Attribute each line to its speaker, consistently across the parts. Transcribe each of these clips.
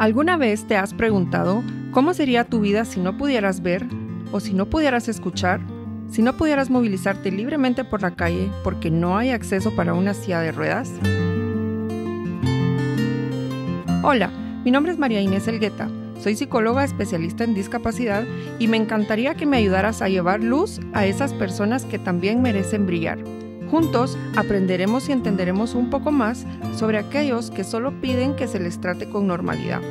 Speaker 1: ¿Alguna vez te has preguntado cómo sería tu vida si no pudieras ver o si no pudieras escuchar? Si no pudieras movilizarte libremente por la calle porque no hay acceso para una silla de ruedas. Hola, mi nombre es María Inés Elgueta. Soy psicóloga especialista en discapacidad y me encantaría que me ayudaras a llevar luz a esas personas que también merecen brillar. Juntos aprenderemos y entenderemos un poco más sobre aquellos que solo piden que se les trate con normalidad.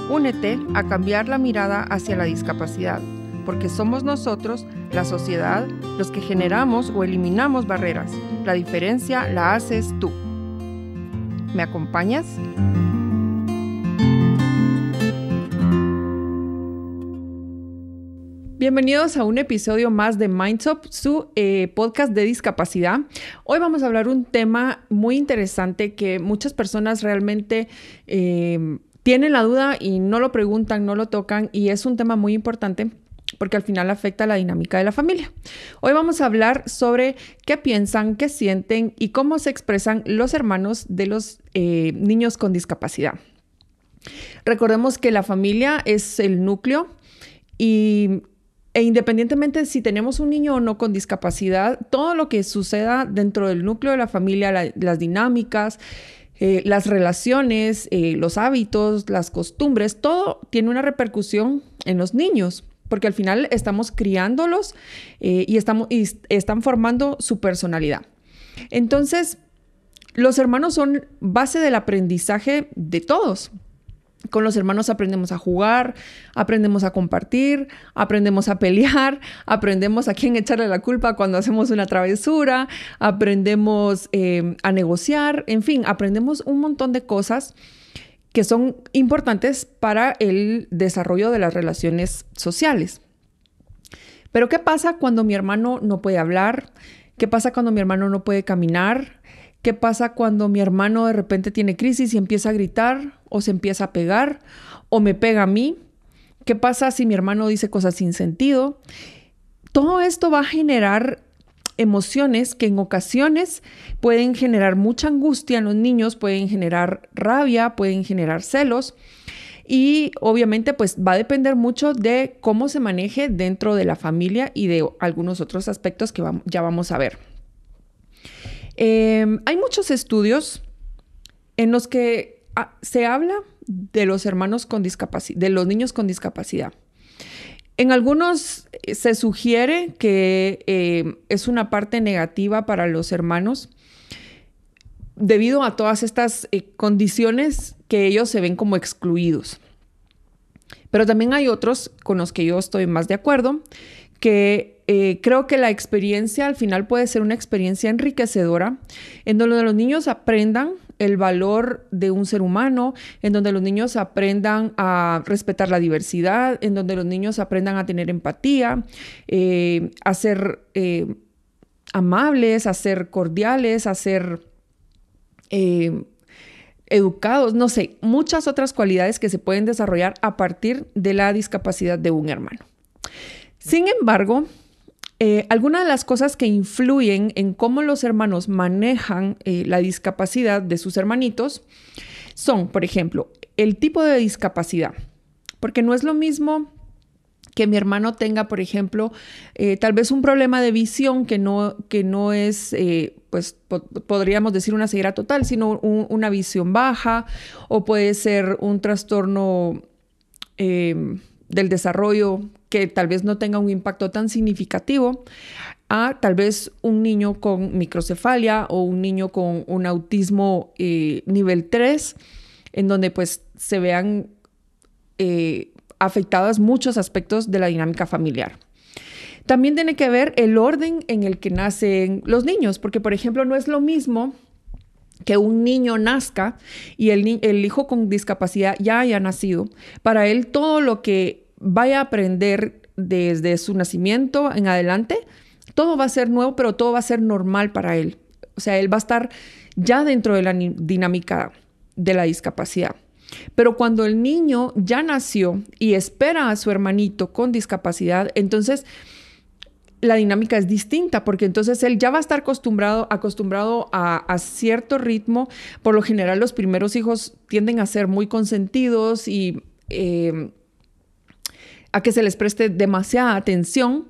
Speaker 1: Únete a cambiar la mirada hacia la discapacidad, porque somos nosotros, la sociedad, los que generamos o eliminamos barreras. La diferencia la haces tú. ¿Me acompañas? Bienvenidos a un episodio más de Mindsup, su podcast de discapacidad. Hoy vamos a hablar un tema muy interesante que muchas personas realmente tienen la duda y no lo preguntan, no lo tocan, y es un tema muy importante porque al final afecta la dinámica de la familia. Hoy vamos a hablar sobre qué piensan, qué sienten y cómo se expresan los hermanos de los niños con discapacidad. Recordemos que la familia es el núcleo e independientemente si tenemos un niño o no con discapacidad, todo lo que suceda dentro del núcleo de la familia, las dinámicas, las relaciones, los hábitos, las costumbres, todo tiene una repercusión en los niños, porque al final estamos criándolos y están formando su personalidad. Entonces, los hermanos son base del aprendizaje de todos. Con los hermanos aprendemos a jugar, aprendemos a compartir, aprendemos a pelear, aprendemos a quién echarle la culpa cuando hacemos una travesura, aprendemos a negociar, en fin, aprendemos un montón de cosas que son importantes para el desarrollo de las relaciones sociales. Pero ¿qué pasa cuando mi hermano no puede hablar? ¿Qué pasa cuando mi hermano no puede caminar? ¿Qué pasa cuando mi hermano de repente tiene crisis y empieza a gritar o se empieza a pegar o me pega a mí? ¿Qué pasa si mi hermano dice cosas sin sentido? Todo esto va a generar emociones que en ocasiones pueden generar mucha angustia en los niños, pueden generar rabia, pueden generar celos y obviamente pues va a depender mucho de cómo se maneje dentro de la familia y de algunos otros aspectos que ya vamos a ver. Hay muchos estudios en los que se habla de los hermanos con discapacidad, de los niños con discapacidad. En algunos se sugiere que es una parte negativa para los hermanos debido a todas estas condiciones que ellos se ven como excluidos. Pero también hay otros con los que yo estoy más de acuerdo, que creo que la experiencia al final puede ser una experiencia enriquecedora, en donde los niños aprendan el valor de un ser humano, en donde los niños aprendan a respetar la diversidad, en donde los niños aprendan a tener empatía, a ser amables, a ser cordiales, a ser educados, no sé, muchas otras cualidades que se pueden desarrollar a partir de la discapacidad de un hermano. Sin embargo, algunas de las cosas que influyen en cómo los hermanos manejan la discapacidad de sus hermanitos son, por ejemplo, el tipo de discapacidad. Porque no es lo mismo que mi hermano tenga, por ejemplo, tal vez un problema de visión que no es, podríamos decir una ceguera total, sino una visión baja, o puede ser un trastorno del desarrollo que tal vez no tenga un impacto tan significativo, a tal vez un niño con microcefalia o un niño con un autismo nivel 3, en donde pues se vean afectados muchos aspectos de la dinámica familiar. También tiene que ver el orden en el que nacen los niños, porque por ejemplo no es lo mismo que un niño nazca y el hijo con discapacidad ya haya nacido. Para él todo lo que vaya a aprender desde su nacimiento en adelante, todo va a ser nuevo, pero todo va a ser normal para él. O sea, él va a estar ya dentro de la dinámica de la discapacidad. Pero cuando el niño ya nació y espera a su hermanito con discapacidad, entonces la dinámica es distinta, porque entonces él ya va a estar acostumbrado a cierto ritmo. Por lo general, los primeros hijos tienden a ser muy consentidos y a que se les preste demasiada atención.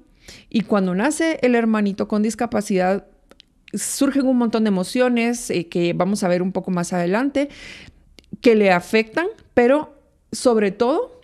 Speaker 1: Y cuando nace el hermanito con discapacidad, surgen un montón de emociones que vamos a ver un poco más adelante, que le afectan, pero sobre todo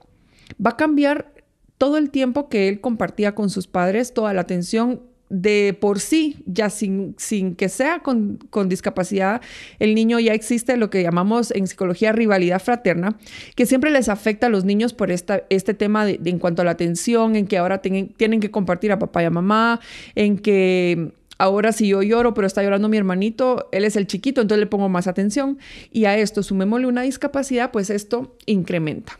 Speaker 1: va a cambiar todo el tiempo que él compartía con sus padres, toda la atención de por sí, ya sin que sea con discapacidad. El niño ya existe lo que llamamos en psicología rivalidad fraterna, que siempre les afecta a los niños por este tema de en cuanto a la atención, en que ahora tienen que compartir a papá y a mamá, en que ahora si yo lloro pero está llorando mi hermanito, él es el chiquito, entonces le pongo más atención, y a esto sumémosle una discapacidad, pues esto incrementa.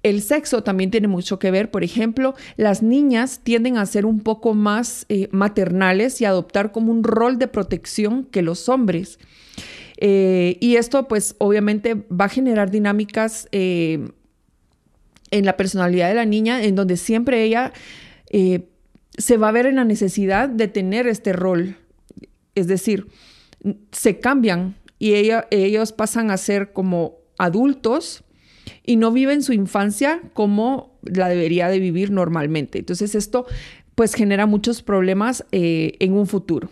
Speaker 1: El sexo también tiene mucho que ver. Por ejemplo, las niñas tienden a ser un poco más maternales y a adoptar como un rol de protección que los hombres. Y esto, pues, obviamente va a generar dinámicas en la personalidad de la niña, en donde siempre ella se va a ver en la necesidad de tener este rol. Es decir, se cambian y ellos pasan a ser como adultos y no viven su infancia como la debería de vivir normalmente. Entonces esto pues genera muchos problemas en un futuro.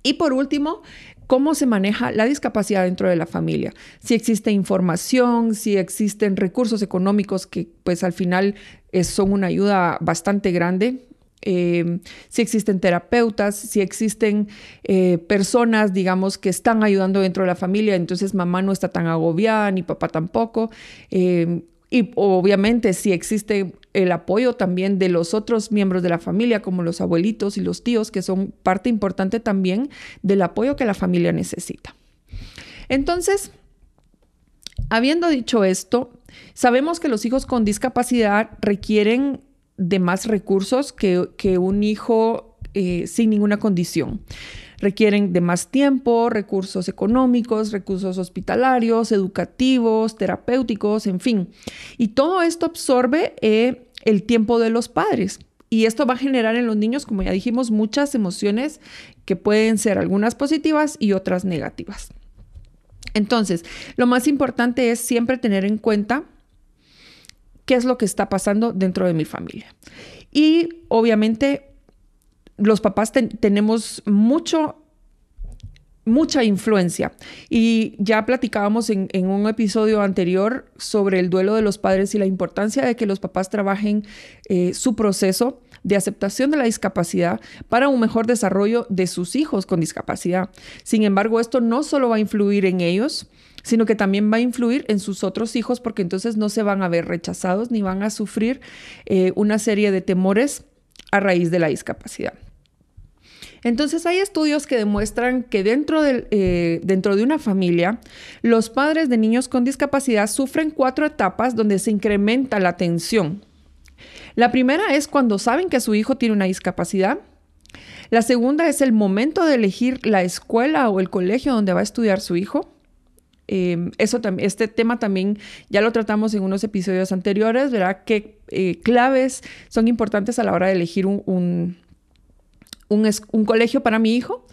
Speaker 1: Y por último, ¿cómo se maneja la discapacidad dentro de la familia? Si existe información, si existen recursos económicos que pues al final son una ayuda bastante grande. Si existen terapeutas, si existen personas, digamos, que están ayudando dentro de la familia, entonces mamá no está tan agobiada, ni papá tampoco. Y obviamente si existe el apoyo también de los otros miembros de la familia, como los abuelitos y los tíos, que son parte importante también del apoyo que la familia necesita. Entonces, habiendo dicho esto, sabemos que los hijos con discapacidad requieren de más recursos que un hijo sin ninguna condición. Requieren de más tiempo, recursos económicos, recursos hospitalarios, educativos, terapéuticos, en fin. Y todo esto absorbe el tiempo de los padres. Y esto va a generar en los niños, como ya dijimos, muchas emociones que pueden ser algunas positivas y otras negativas. Entonces, lo más importante es siempre tener en cuenta qué es lo que está pasando dentro de mi familia. Y obviamente los papás tenemos mucha influencia. Y ya platicábamos en un episodio anterior sobre el duelo de los padres y la importancia de que los papás trabajen su proceso de aceptación de la discapacidad para un mejor desarrollo de sus hijos con discapacidad. Sin embargo, esto no solo va a influir en ellos, sino que también va a influir en sus otros hijos, porque entonces no se van a ver rechazados ni van a sufrir una serie de temores a raíz de la discapacidad. Entonces hay estudios que demuestran que dentro de una familia, los padres de niños con discapacidad sufren 4 etapas donde se incrementa la tensión. La primera es cuando saben que su hijo tiene una discapacidad. La segunda es el momento de elegir la escuela o el colegio donde va a estudiar su hijo. Este tema también ya lo tratamos en unos episodios anteriores, ¿verdad? ¿Qué claves son importantes a la hora de elegir un colegio para mi hijo?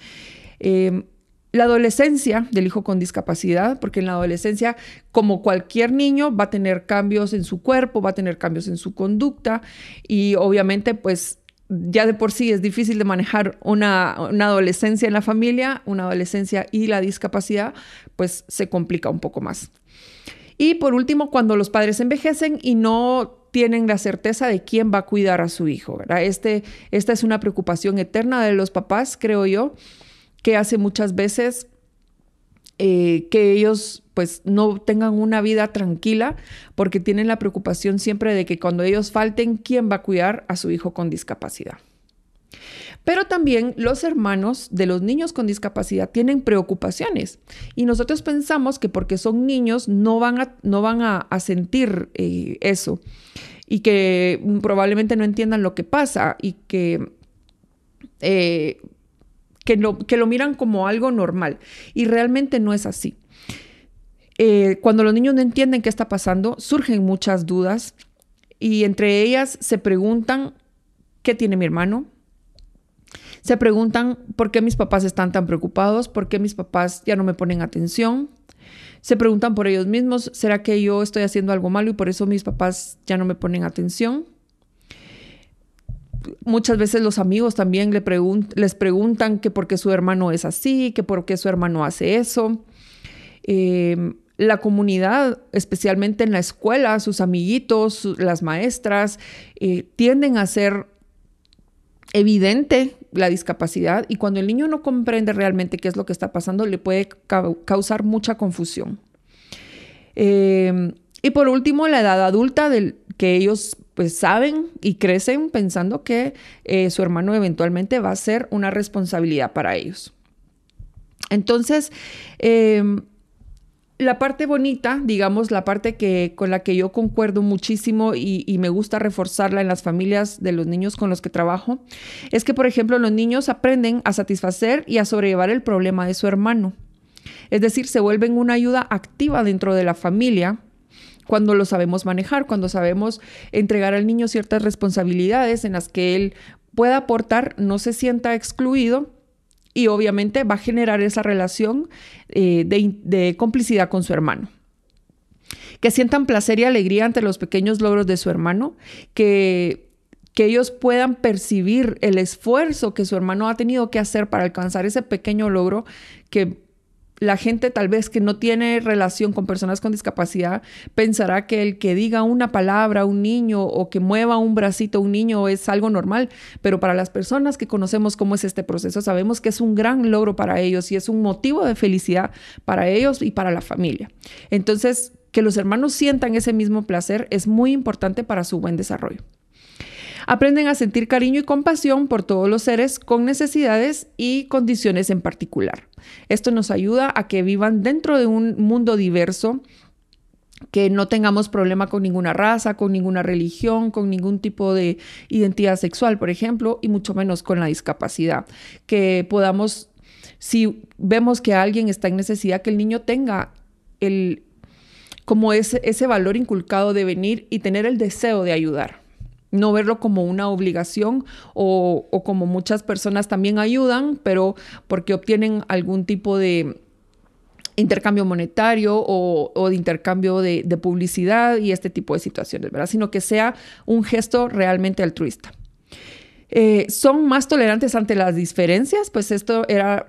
Speaker 1: La adolescencia del hijo con discapacidad, porque en la adolescencia, como cualquier niño, va a tener cambios en su cuerpo, va a tener cambios en su conducta y obviamente pues ya de por sí es difícil de manejar una adolescencia en la familia, una adolescencia y la discapacidad, pues se complica un poco más. Y por último, cuando los padres envejecen y no tienen la certeza de quién va a cuidar a su hijo, ¿verdad? Esta es una preocupación eterna de los papás, creo yo, que hace muchas veces que ellos pues no tengan una vida tranquila porque tienen la preocupación siempre de que cuando ellos falten, ¿quién va a cuidar a su hijo con discapacidad? Pero también los hermanos de los niños con discapacidad tienen preocupaciones y nosotros pensamos que porque son niños no van a sentir eso y que probablemente no entiendan lo que pasa y que lo miran como algo normal y realmente no es así. Cuando los niños no entienden qué está pasando, surgen muchas dudas y entre ellas se preguntan ¿qué tiene mi hermano? Se preguntan ¿por qué mis papás están tan preocupados? ¿Por qué mis papás ya no me ponen atención? Se preguntan por ellos mismos, ¿será que yo estoy haciendo algo malo y por eso mis papás ya no me ponen atención? Muchas veces los amigos también les preguntan que por qué su hermano es así, que por qué su hermano hace eso. La comunidad, especialmente en la escuela, sus amiguitos, las maestras, tienden a hacer evidente la discapacidad, y cuando el niño no comprende realmente qué es lo que está pasando, le puede causar mucha confusión. Y por último, la edad adulta, que ellos pues saben y crecen pensando que su hermano eventualmente va a ser una responsabilidad para ellos. Entonces, la parte bonita, digamos, la parte con la que yo concuerdo muchísimo y me gusta reforzarla en las familias de los niños con los que trabajo, es que, por ejemplo, los niños aprenden a satisfacer y a sobrellevar el problema de su hermano. Es decir, se vuelven una ayuda activa dentro de la familia cuando lo sabemos manejar, cuando sabemos entregar al niño ciertas responsabilidades en las que él pueda aportar, no se sienta excluido. Y obviamente va a generar esa relación de complicidad con su hermano. Que sientan placer y alegría ante los pequeños logros de su hermano, que ellos puedan percibir el esfuerzo que su hermano ha tenido que hacer para alcanzar ese pequeño logro, que la gente tal vez que no tiene relación con personas con discapacidad pensará que el que diga una palabra a un niño o que mueva un bracito a un niño es algo normal, pero para las personas que conocemos cómo es este proceso, sabemos que es un gran logro para ellos y es un motivo de felicidad para ellos y para la familia. Entonces, que los hermanos sientan ese mismo placer es muy importante para su buen desarrollo. Aprenden a sentir cariño y compasión por todos los seres con necesidades y condiciones en particular. Esto nos ayuda a que vivan dentro de un mundo diverso, que no tengamos problema con ninguna raza, con ninguna religión, con ningún tipo de identidad sexual, por ejemplo, y mucho menos con la discapacidad. Que podamos, si vemos que alguien está en necesidad, que el niño tenga como ese valor inculcado de venir y tener el deseo de ayudar. No verlo como una obligación o como muchas personas también ayudan, pero porque obtienen algún tipo de intercambio monetario o de intercambio de publicidad y este tipo de situaciones, ¿verdad? Sino que sea un gesto realmente altruista. Son más tolerantes ante las diferencias, pues esto era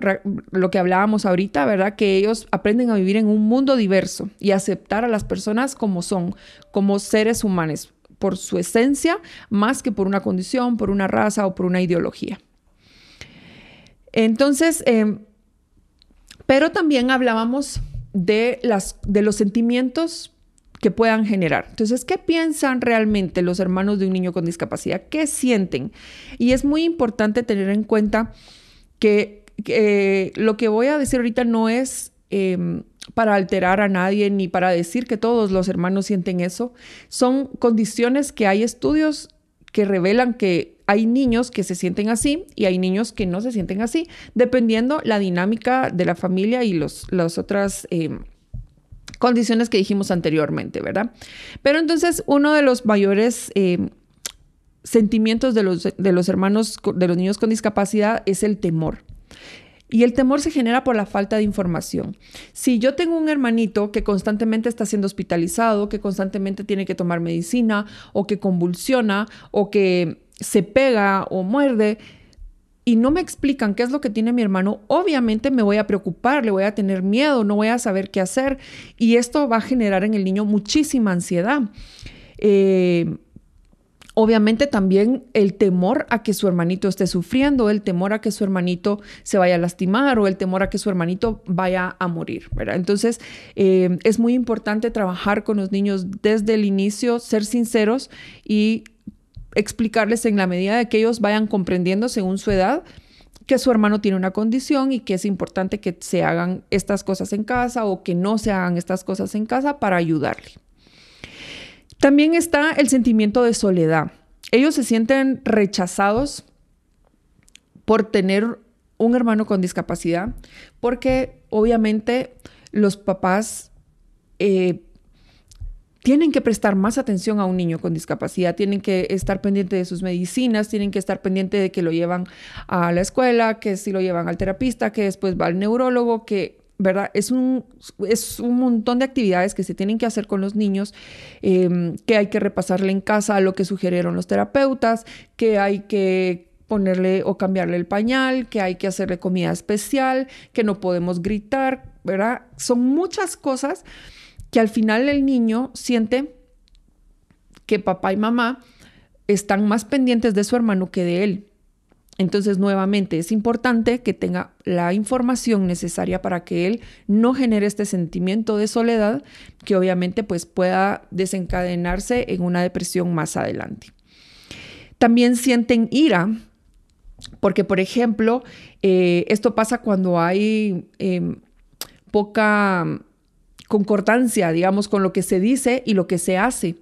Speaker 1: lo que hablábamos ahorita, ¿verdad? Que ellos aprenden a vivir en un mundo diverso y aceptar a las personas como son, como seres humanos, por su esencia, más que por una condición, por una raza o por una ideología. Entonces, pero también hablábamos de los sentimientos que puedan generar. Entonces, ¿qué piensan realmente los hermanos de un niño con discapacidad? ¿Qué sienten? Y es muy importante tener en cuenta que lo que voy a decir ahorita no es para alterar a nadie ni para decir que todos los hermanos sienten eso. Son condiciones que hay estudios que revelan que hay niños que se sienten así y hay niños que no se sienten así, dependiendo la dinámica de la familia y las otras condiciones que dijimos anteriormente, ¿verdad? Pero entonces uno de los mayores sentimientos de los hermanos, de los niños con discapacidad, es el temor. Y el temor se genera por la falta de información. Si yo tengo un hermanito que constantemente está siendo hospitalizado, que constantemente tiene que tomar medicina, o que convulsiona, o que se pega o muerde, y no me explican qué es lo que tiene mi hermano, obviamente me voy a preocupar, le voy a tener miedo, no voy a saber qué hacer, y esto va a generar en el niño muchísima ansiedad. Obviamente también el temor a que su hermanito esté sufriendo, el temor a que su hermanito se vaya a lastimar o el temor a que su hermanito vaya a morir, ¿verdad? Entonces, es muy importante trabajar con los niños desde el inicio, ser sinceros y explicarles en la medida de que ellos vayan comprendiendo según su edad que su hermano tiene una condición y que es importante que se hagan estas cosas en casa o que no se hagan estas cosas en casa para ayudarle. También está el sentimiento de soledad. Ellos se sienten rechazados por tener un hermano con discapacidad, porque obviamente los papás tienen que prestar más atención a un niño con discapacidad, tienen que estar pendientes de sus medicinas, tienen que estar pendientes de que lo llevan a la escuela, que si lo llevan al terapista, que después va al neurólogo, que ¿verdad? Es un montón de actividades que se tienen que hacer con los niños, que hay que repasarle en casa lo que sugirieron los terapeutas, que hay que ponerle o cambiarle el pañal, que hay que hacerle comida especial, que no podemos gritar, ¿verdad? Son muchas cosas que al final el niño siente que papá y mamá están más pendientes de su hermano que de él. Entonces, nuevamente, es importante que tenga la información necesaria para que él no genere este sentimiento de soledad que obviamente pues pueda desencadenarse en una depresión más adelante. También sienten ira, porque, por ejemplo, esto pasa cuando hay poca concordancia, digamos, con lo que se dice y lo que se hace.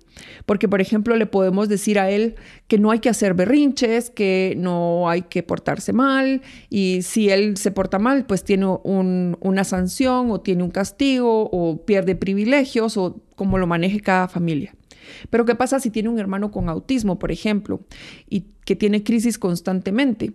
Speaker 1: Porque, por ejemplo, le podemos decir a él que no hay que hacer berrinches, que no hay que portarse mal, y si él se porta mal, pues tiene una sanción o tiene un castigo o pierde privilegios o como lo maneje cada familia. Pero ¿qué pasa si tiene un hermano con autismo, por ejemplo, y que tiene crisis constantemente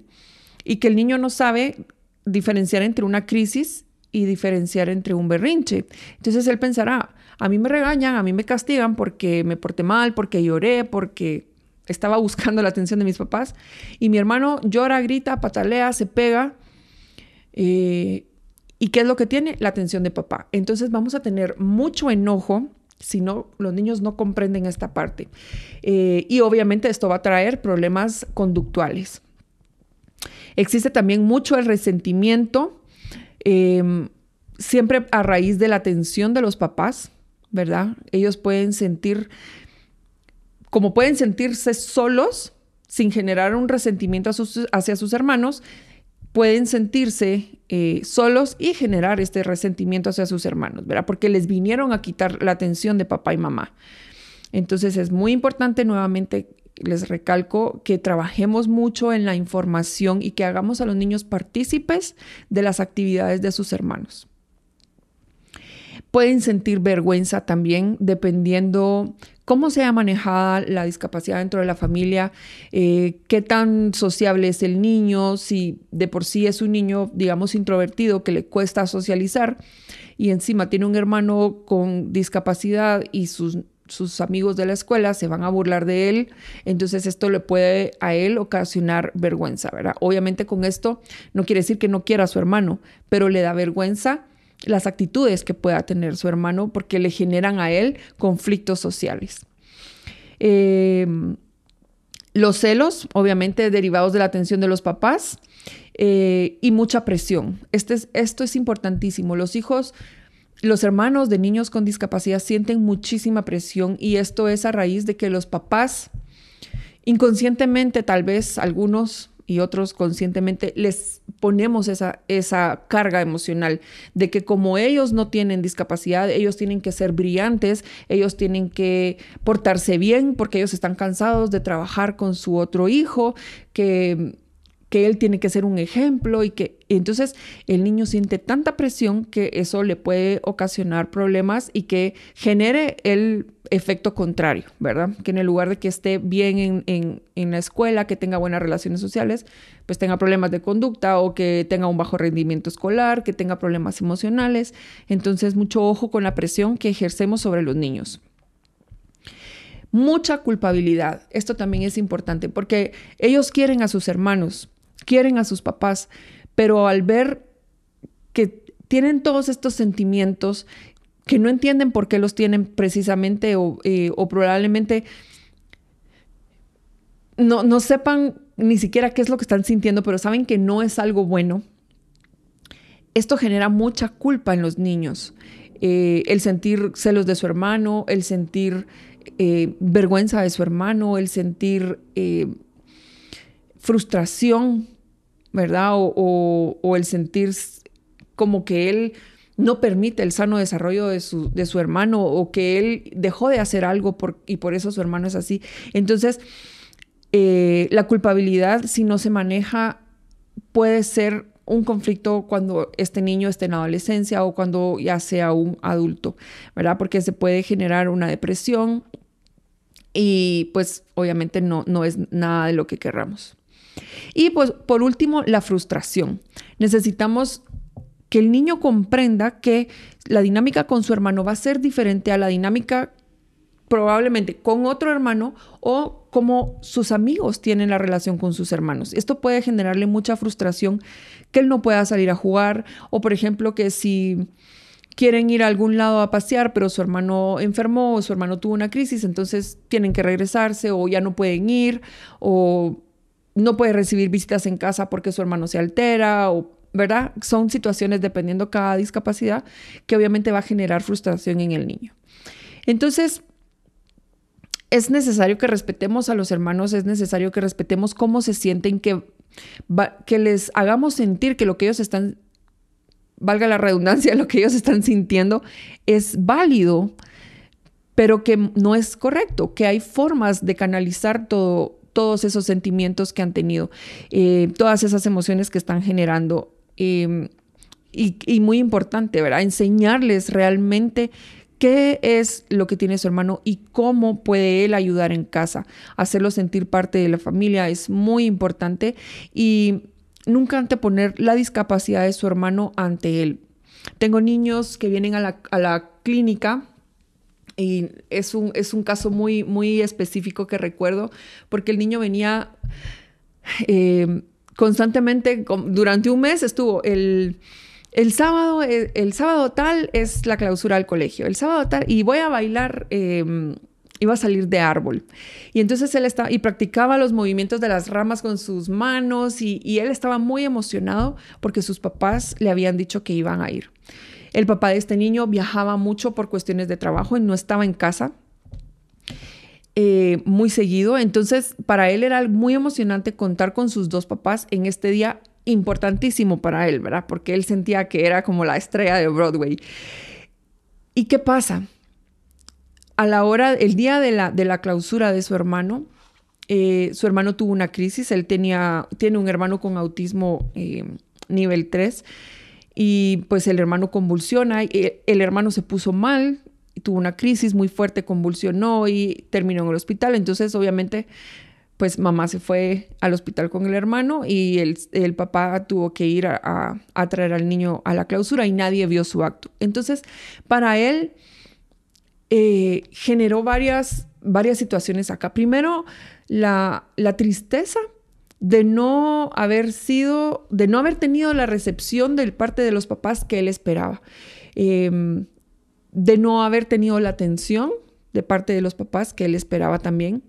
Speaker 1: y que el niño no sabe diferenciar entre una crisis y diferenciar entre un berrinche? Entonces él pensará, a mí me regañan, a mí me castigan porque me porté mal, porque lloré, porque estaba buscando la atención de mis papás, y mi hermano llora, grita, patalea, se pega, ¿y qué es lo que tiene? La atención de papá. Entonces vamos a tener mucho enojo si no, los niños no comprenden esta parte. Y obviamente esto va a traer problemas conductuales. Existe también mucho el resentimiento, siempre a raíz de la atención de los papás, ¿verdad? Ellos pueden sentirse solos sin generar un resentimiento hacia sus hermanos, pueden sentirse solos y generar este resentimiento hacia sus hermanos, ¿verdad? Porque les vinieron a quitar la atención de papá y mamá. Entonces es muy importante, nuevamente les recalco, que trabajemos mucho en la información y que hagamos a los niños partícipes de las actividades de sus hermanos. Pueden sentir vergüenza también, dependiendo cómo sea manejada la discapacidad dentro de la familia, qué tan sociable es el niño, si de por sí es un niño, digamos, introvertido, que le cuesta socializar, y encima tiene un hermano con discapacidad y sus amigos de la escuela se van a burlar de él, entonces esto le puede a él ocasionar vergüenza, ¿verdad? Obviamente con esto no quiere decir que no quiera a su hermano, pero le da vergüenza las actitudes que pueda tener su hermano porque le generan a él conflictos sociales. Los celos, obviamente derivados de la atención de los papás, y mucha presión. Esto es importantísimo. Los hermanos de niños con discapacidad sienten muchísima presión, y esto es a raíz de que los papás inconscientemente, tal vez algunos y otros conscientemente, les ponemos esa carga emocional de que como ellos no tienen discapacidad, ellos tienen que ser brillantes, ellos tienen que portarse bien porque ellos están cansados de trabajar con su otro hijo, que él tiene que ser un ejemplo, y que entonces el niño siente tanta presión que eso le puede ocasionar problemas y que genere el efecto contrario, ¿verdad? Que en el lugar de que esté bien en la escuela, que tenga buenas relaciones sociales, pues tenga problemas de conducta o que tenga un bajo rendimiento escolar, que tenga problemas emocionales. Entonces, mucho ojo con la presión que ejercemos sobre los niños. Mucha culpabilidad. Esto también es importante porque ellos quieren a sus hermanos, quieren a sus papás, pero al ver que tienen todos estos sentimientos que no entienden por qué los tienen precisamente o probablemente no sepan ni siquiera qué es lo que están sintiendo, pero saben que no es algo bueno. Esto genera mucha culpa en los niños. El sentir celos de su hermano, el sentir vergüenza de su hermano, el sentir frustración, ¿verdad? O el sentir como que él no permite el sano desarrollo de su hermano, o que él dejó de hacer algo y por eso su hermano es así. Entonces, la culpabilidad, si no se maneja, puede ser un conflicto cuando este niño esté en adolescencia o cuando ya sea un adulto, ¿verdad? Porque se puede generar una depresión y pues obviamente no es nada de lo que querramos. Y pues por último, la frustración. Necesitamos que el niño comprenda que la dinámica con su hermano va a ser diferente a la dinámica probablemente con otro hermano o como sus amigos tienen la relación con sus hermanos. Esto puede generarle mucha frustración, que él no pueda salir a jugar, o por ejemplo que si quieren ir a algún lado a pasear, pero su hermano enfermó o su hermano tuvo una crisis, entonces tienen que regresarse o ya no pueden ir o no puede recibir visitas en casa porque su hermano se altera, o, ¿verdad? Son situaciones, dependiendo cada discapacidad, que obviamente va a generar frustración en el niño. Entonces, es necesario que respetemos a los hermanos, es necesario que respetemos cómo se sienten, que les hagamos sentir que lo que ellos están, valga la redundancia, lo que ellos están sintiendo es válido, pero que no es correcto, que hay formas de canalizar todos esos sentimientos que han tenido, todas esas emociones que están generando. Y muy importante, ¿verdad? Enseñarles realmente qué es lo que tiene su hermano y cómo puede él ayudar en casa. Hacerlo sentir parte de la familia es muy importante, y nunca anteponer la discapacidad de su hermano ante él. Tengo niños que vienen a la clínica, y es un caso muy, muy específico que recuerdo, porque el niño venía constantemente, durante un mes estuvo el sábado tal es la clausura del colegio, el sábado tal, y voy a bailar, iba a salir de árbol. Y entonces él estaba y practicaba los movimientos de las ramas con sus manos, y él estaba muy emocionado porque sus papás le habían dicho que iban a ir. El papá de este niño viajaba mucho por cuestiones de trabajo y no estaba en casa muy seguido. Entonces, para él era muy emocionante contar con sus dos papás en este día importantísimo para él, ¿verdad? Porque él sentía que era como la estrella de Broadway. ¿Y qué pasa? El día de la clausura de su hermano tuvo una crisis. Él tiene un hermano con autismo nivel 3. Y pues el hermano convulsiona, y el hermano se puso mal, tuvo una crisis muy fuerte, convulsionó y terminó en el hospital. Entonces, obviamente, pues mamá se fue al hospital con el hermano, y el papá tuvo que ir a traer al niño a la clausura, y nadie vio su acto. Entonces, para él generó varias situaciones acá. Primero, la tristeza de no haber tenido la recepción de parte de los papás que él esperaba, de no haber tenido la atención de parte de los papás que él esperaba también,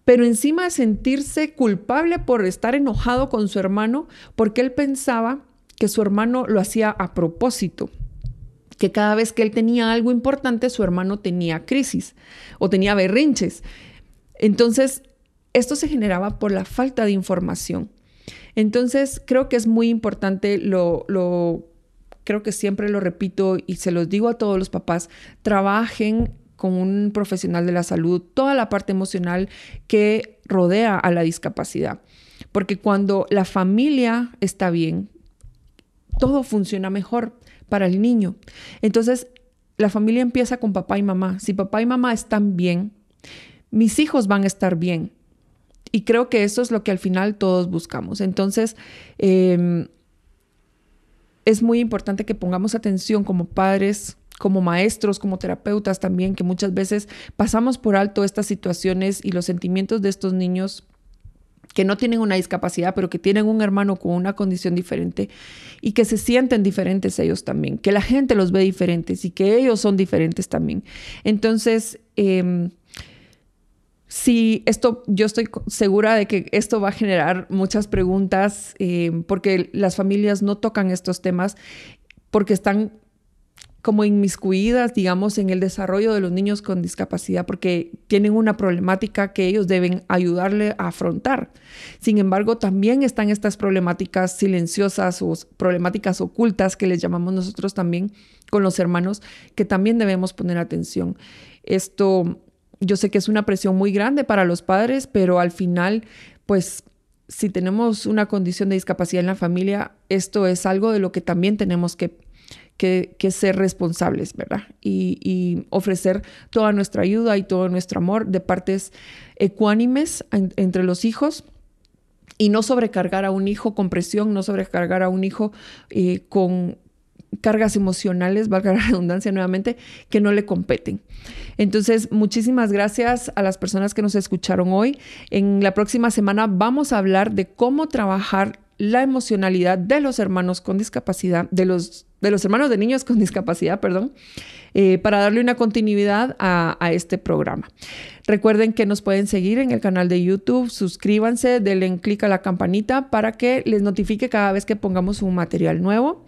Speaker 1: pero encima de sentirse culpable por estar enojado con su hermano, porque él pensaba que su hermano lo hacía a propósito, que cada vez que él tenía algo importante, su hermano tenía crisis o tenía berrinches. Entonces, esto se generaba por la falta de información. Entonces, creo que es muy importante, creo que siempre lo repito y se los digo a todos los papás: trabajen con un profesional de la salud toda la parte emocional que rodea a la discapacidad. Porque cuando la familia está bien, todo funciona mejor para el niño. Entonces, la familia empieza con papá y mamá. Si papá y mamá están bien, mis hijos van a estar bien. Y creo que eso es lo que al final todos buscamos. Entonces, es muy importante que pongamos atención como padres, como maestros, como terapeutas también, que muchas veces pasamos por alto estas situaciones y los sentimientos de estos niños que no tienen una discapacidad, pero que tienen un hermano con una condición diferente, y que se sienten diferentes ellos también, que la gente los ve diferentes y que ellos son diferentes también. Entonces, sí, yo estoy segura de que esto va a generar muchas preguntas, porque las familias no tocan estos temas porque están como inmiscuidas, digamos, en el desarrollo de los niños con discapacidad, porque tienen una problemática que ellos deben ayudarle a afrontar. Sin embargo, también están estas problemáticas silenciosas o problemáticas ocultas, que les llamamos nosotros también con los hermanos, que también debemos poner atención. Esto, yo sé que es una presión muy grande para los padres, pero al final, pues, si tenemos una condición de discapacidad en la familia, esto es algo de lo que también tenemos que ser responsables, ¿verdad? Y ofrecer toda nuestra ayuda y todo nuestro amor de partes ecuánimes entre los hijos, y no sobrecargar a un hijo con presión, no sobrecargar a un hijo con cargas emocionales, valga la redundancia nuevamente, que no le competen. Entonces, muchísimas gracias a las personas que nos escucharon hoy. En la próxima semana vamos a hablar de cómo trabajar la emocionalidad de los hermanos con discapacidad, de los hermanos de niños con discapacidad, para darle una continuidad a este programa. Recuerden que nos pueden seguir en el canal de YouTube, suscríbanse, denle clic a la campanita para que les notifique cada vez que pongamos un material nuevo.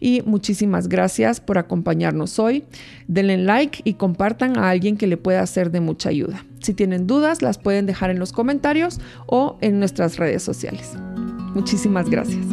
Speaker 1: Y muchísimas gracias por acompañarnos hoy. Denle like y compartan a alguien que le pueda ser de mucha ayuda. Si tienen dudas, las pueden dejar en los comentarios o en nuestras redes sociales. Muchísimas gracias.